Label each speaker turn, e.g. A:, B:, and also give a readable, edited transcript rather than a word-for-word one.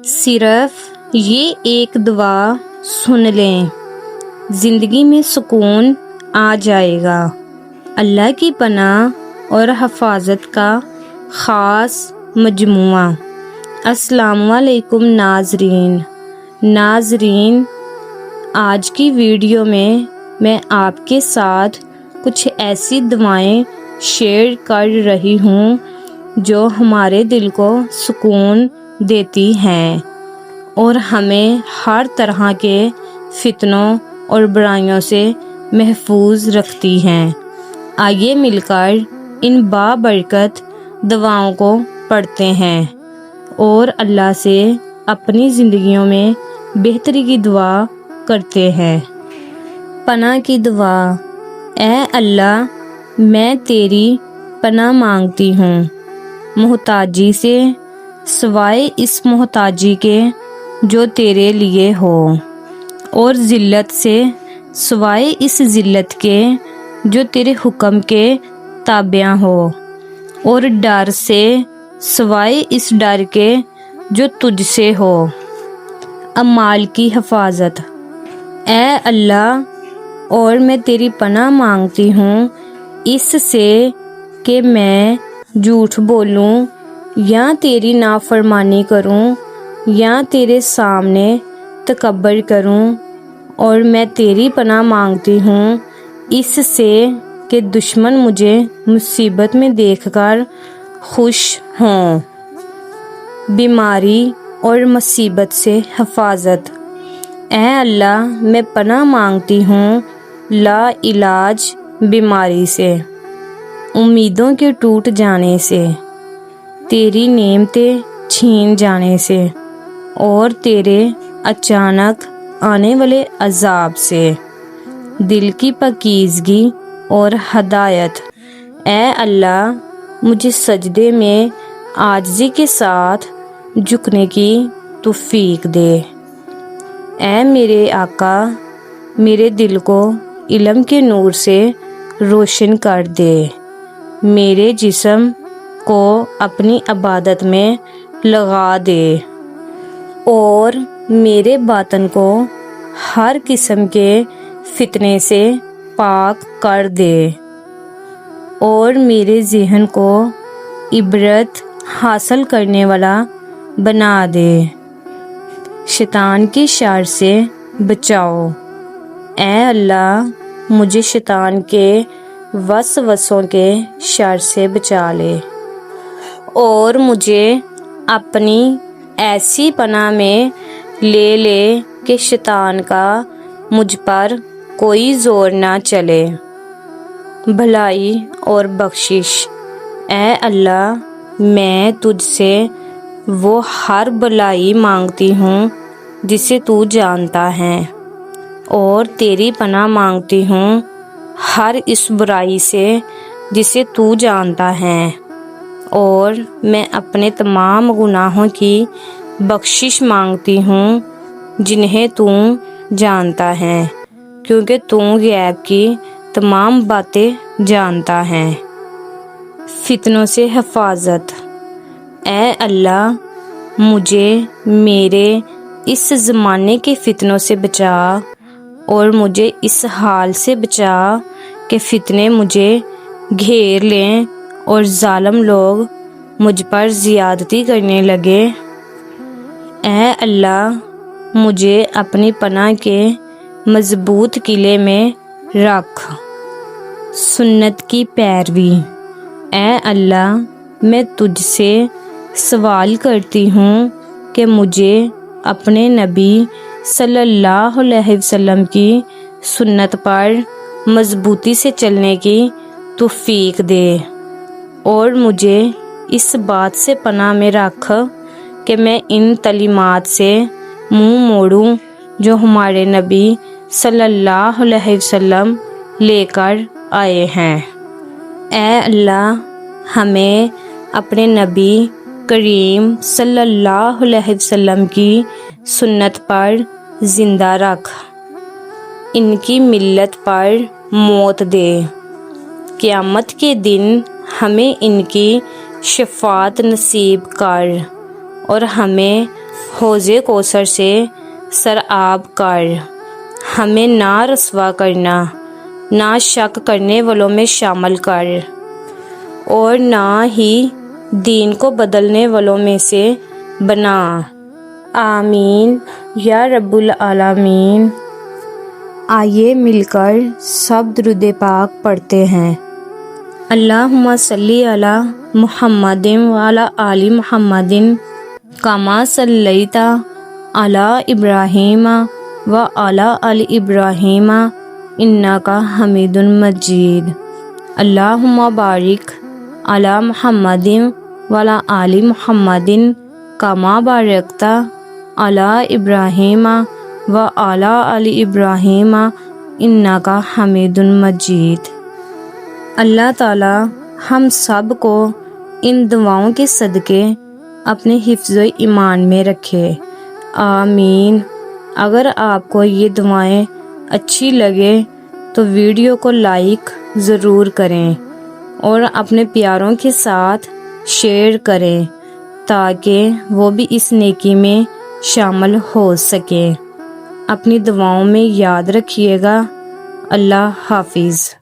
A: صرف یہ ایک دعا سن لیں، زندگی میں سکون آ جائے گا۔ اللہ کی پناہ اور حفاظت کا خاص مجموعہ۔ السلام علیکم ناظرین، آج کی ویڈیو میں آپ کے ساتھ کچھ ایسی دعائیں شیئر کر رہی ہوں جو ہمارے دل کو سکون دیتی ہیں اور ہمیں ہر طرح کے فتنوں اور برائیوں سے محفوظ رکھتی ہیں۔ آئیے مل کر ان بابرکت دعاؤں کو پڑھتے ہیں اور اللہ سے اپنی زندگیوں میں بہتری کی دعا کرتے ہیں۔ پناہ کی دعا۔ اے اللہ، میں تیری پناہ مانگتی ہوں محتاجی سے، سوائے اس محتاجی کے جو تیرے لیے ہو، اور ذلت سے، سوائے اس ذلت کے جو تیرے حکم کے تابع ہو، اور ڈر سے، سوائے اس ڈر کے جو تجھ سے ہو۔ اعمال کی حفاظت۔ اے اللہ، اور میں تیری پناہ مانگتی ہوں اس سے کہ میں جھوٹ بولوں یا تیری نافرمانی کروں یا تیرے سامنے تکبر کروں، اور میں تیری پناہ مانگتی ہوں اس سے کہ دشمن مجھے مصیبت میں دیکھ کر خوش ہوں۔ بیماری اور مصیبت سے حفاظت۔ اے اللہ، میں پناہ مانگتی ہوں لا علاج بیماری سے، امیدوں کے ٹوٹ جانے سے، تیری نعمتیں چھین جانے سے، اور تیرے اچانک آنے والے عذاب سے۔ دل کی پاکیزگی اور ہدایت۔ اے اللہ، مجھے سجدے میں عاجزی کے ساتھ جھکنے کی توفیق دے۔ اے میرے آقا، میرے دل کو علم کے نور سے روشن کر دے، میرے جسم کو اپنی عبادت میں لگا دے، اور میرے باطن کو ہر قسم کے فتنے سے پاک کر دے، اور میرے ذہن کو عبرت حاصل کرنے والا بنا دے۔ شیطان کے شر سے بچاؤ۔ اے اللہ، مجھے شیطان کے وسوسوں کے شر سے بچا لے، اور مجھے اپنی ایسی پناہ میں لے لے کہ شیطان کا مجھ پر کوئی زور نہ چلے۔ بھلائی اور بخشش۔ اے اللہ، میں تجھ سے وہ ہر بھلائی مانگتی ہوں جسے تو جانتا ہے، اور تیری پناہ مانگتی ہوں ہر اس برائی سے جسے تو جانتا ہے، اور میں اپنے تمام گناہوں کی بخشش مانگتی ہوں جنہیں تو جانتا ہے، کیونکہ تو غیب کی تمام باتیں جانتا ہے۔ فتنوں سے حفاظت۔ اے اللہ، مجھے میرے اس زمانے کے فتنوں سے بچا، اور مجھے اس حال سے بچا کہ فتنے مجھے گھیر لیں اور ظالم لوگ مجھ پر زیادتی کرنے لگے۔ اے اللہ، مجھے اپنی پناہ کے مضبوط قلعے میں رکھ۔ سنت کی پیروی۔ اے اللہ، میں تجھ سے سوال کرتی ہوں کہ مجھے اپنے نبی صلی اللہ علیہ وسلم کی سنت پر مضبوطی سے چلنے کی توفیق دے، اور مجھے اس بات سے پناہ میں رکھ کہ میں ان تعلیمات سے منہ موڑوں جو ہمارے نبی صلی اللہ علیہ وسلم لے کر آئے ہیں۔ اے اللہ، ہمیں اپنے نبی کریم صلی اللہ علیہ وسلم کی سنت پر زندہ رکھ، ان کی ملت پر موت دے۔ قیامت کے دن ہمیں ان کی شفاعت نصیب کر، اور ہمیں حوض کوثر سے سرآب کر ہمیں نہ رسوا کرنا، نہ شک کرنے والوں میں شامل کر، اور نہ ہی دین کو بدلنے والوں میں سے بنا۔ آمین یا رب العالمین۔ آئیے مل کر سب درود پاک پڑھتے ہیں۔ اللہم صلی علی محمد وعلی آل محمد کما صلیت علی ابراہیم وعلی آل ابراہیم انک حمید مجید۔ اللہم بارک علی محمد وعلی آل محمد کما بارکت علی ابراہیم وعلی آل ابراہیم انک حمید مجید۔ اللہ تعالی ہم سب کو ان دعاؤں کے صدقے اپنے حفظ و ایمان میں رکھے، آمین۔ اگر آپ کو یہ دعائیں اچھی لگے تو ویڈیو کو لائک ضرور کریں اور اپنے پیاروں کے ساتھ شیئر کریں تاکہ وہ بھی اس نیکی میں شامل ہو سکیں۔ اپنی دعاؤں میں یاد رکھیے گا۔ اللہ حافظ۔